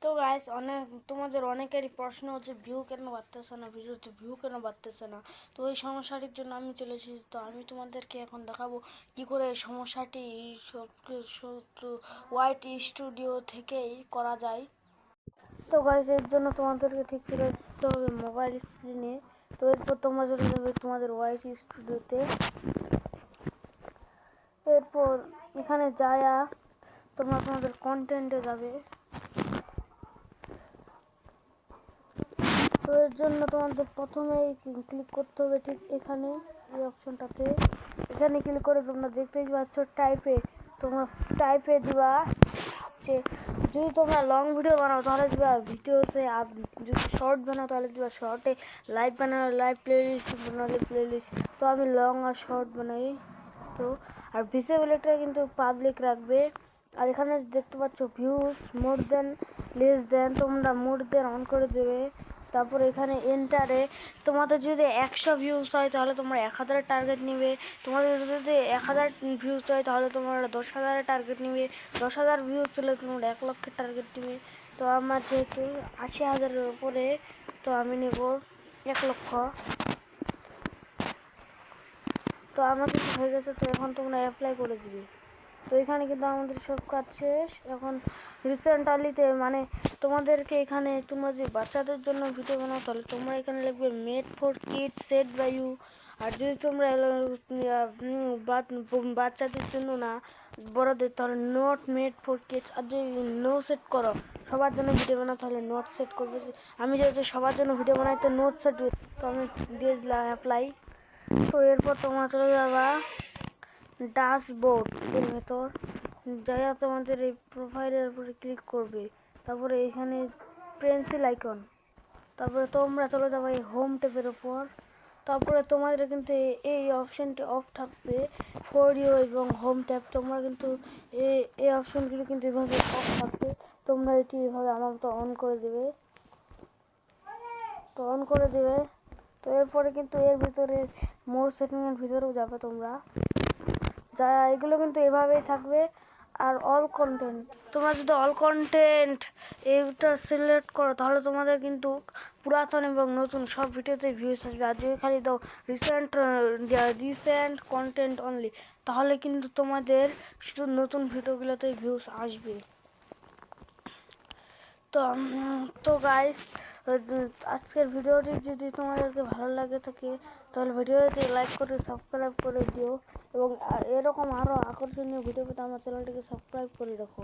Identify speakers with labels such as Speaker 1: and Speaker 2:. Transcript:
Speaker 1: তো গাইস তোমাদের অনেকেরই প্রশ্ন হচ্ছে ভিউ কেন বাড়তেছে না, ভিডিওতে ভিউ কেন বাড়তেছে না। তো এই সমস্যাটির জন্য আমি চলে এসেছি। তো আমি তোমাদেরকে এখন দেখাবো কি করে এই সমস্যাটি সব ওয়াইট স্টুডিও থেকেই করা যায়। তো গাইস এর জন্য তোমাদেরকে ঠিক চলে আসতে হবে মোবাইল স্ক্রিনে। তো এরপর তোমরা চলে যাবে তোমাদের ওয়াইট স্টুডিওতে। এরপর এখানে যায়া তোমরা তোমাদের কন্টেন্টে যাবে। তো এর জন্য তোমাদের প্রথমেই ক্লিক করতে হবে ঠিক এখানে, এই অপশনটাতে। এখানে ক্লিক করে তোমরা দেখতেই পাচ্ছ টাইপে, তোমরা টাইপে দিবা হচ্ছে, যদি তোমরা লং ভিডিও বানাও তাহলে দিবা ভিডিওতে, যদি শর্ট বানাও তাহলে দিবা শর্টে, লাইভ বানাও লাইভ, প্লেলিস্ট বানালে প্লেলিস্ট। তো আমি লং আর শর্ট বানাই। তো আর ভিজিবিলিটিটা কিন্তু পাবলিক রাখবে। আর এখানে দেখতে পাচ্ছ ভিউজ মোর দেন লেস দেন, তোমরা মোর দেন অন করে দেবে। তারপর এখানে এন্টারে তোমাদের যদি 100 ভিউজ হয় তাহলে তোমরা 1000 টার্গেট নিবে। তোমাদের যদি 1000 ভিউজ হয় তাহলে তোমরা 10,000 টার্গেট নিবে। 10,000 ভিউজ হলে তোমরা 1 লক্ষের টার্গেট নিবে। তো আমার যেহেতু 80,000-এর উপরে, তো আমি নেব 1 লক্ষ। তো আমার কিন্তু হয়ে গেছে। তো এখন তোমরা অ্যাপ্লাই করে দিবে। তো এখানে কিন্তু আমাদের সব কাজ শেষ। এখন রিসেন্টলিতে মানে তোমাদেরকে এখানে, তোমরা যদি বাচ্চাদের জন্য ভিডিও বানাও তাহলে তোমরা এখানে লিখবে made for kids set by you. আর যদি তোমরা বাচ্চাদের জন্য না, বড়দের, তাহলে নট মেড ফর কিডস। আর যদি নো সেট করো, সবার জন্য ভিডিও বানাও তাহলে নোট সেট করবে। আমি যেহেতু সবার জন্য ভিডিও বানাই তো নোট সেট, তো আমি দিয়ে দিলাম অ্যাপ্লাই। তো এরপর তোমরা চলে যাবা ড্যাশবোর্ড এর ভেতর, যারা তোমাদের এই প্রোফাইলের উপরে ক্লিক করবে। তারপরে এখানে পেন্সিল আইকন, তারপরে তোমরা চলে যাবে এই হোম ট্যাবের ওপর। তারপরে তোমাদের কিন্তু এই অপশানটি অফ থাকবে, ফর ইউ এবং হোম ট্যাব। তোমরা কিন্তু এই অপশানগুলো কিন্তু এভাবে অফ থাকবে। তোমরা এটি এভাবে আমার মতো অন করে দেবে। তো অন করে দেবে। তো এরপরে কিন্তু এর ভিতরে মোর সেটিংয়ের ভিতরেও যাবে তোমরা, যা এগুলো কিন্তু এভাবেই থাকবে। আর অল কন্টেন্ট, তোমরা যদি অল কন্টেন্ট এইটা সিলেক্ট করো তাহলে তোমাদের কিন্তু পুরাতন এবং নতুন সব ভিডিওতে ভিউজ আসবে। আর যদি খালি দাও রিসেন্ট কন্টেন্ট অনলি, তাহলে কিন্তু তোমাদের শুধু নতুন ভিডিওগুলোতে ভিউজ আসবে। তো গাইস, আজকের ভিডিওটি যদি তোমাদেরকে ভালো লাগে থাকে তাহলে ভিডিওটি লাইক করে সাবস্ক্রাইব করে দিও, এবং এরকম আরও আকর্ষণীয় ভিডিও পেতে আমার চ্যানেলটিকে সাবস্ক্রাইব করে রাখো।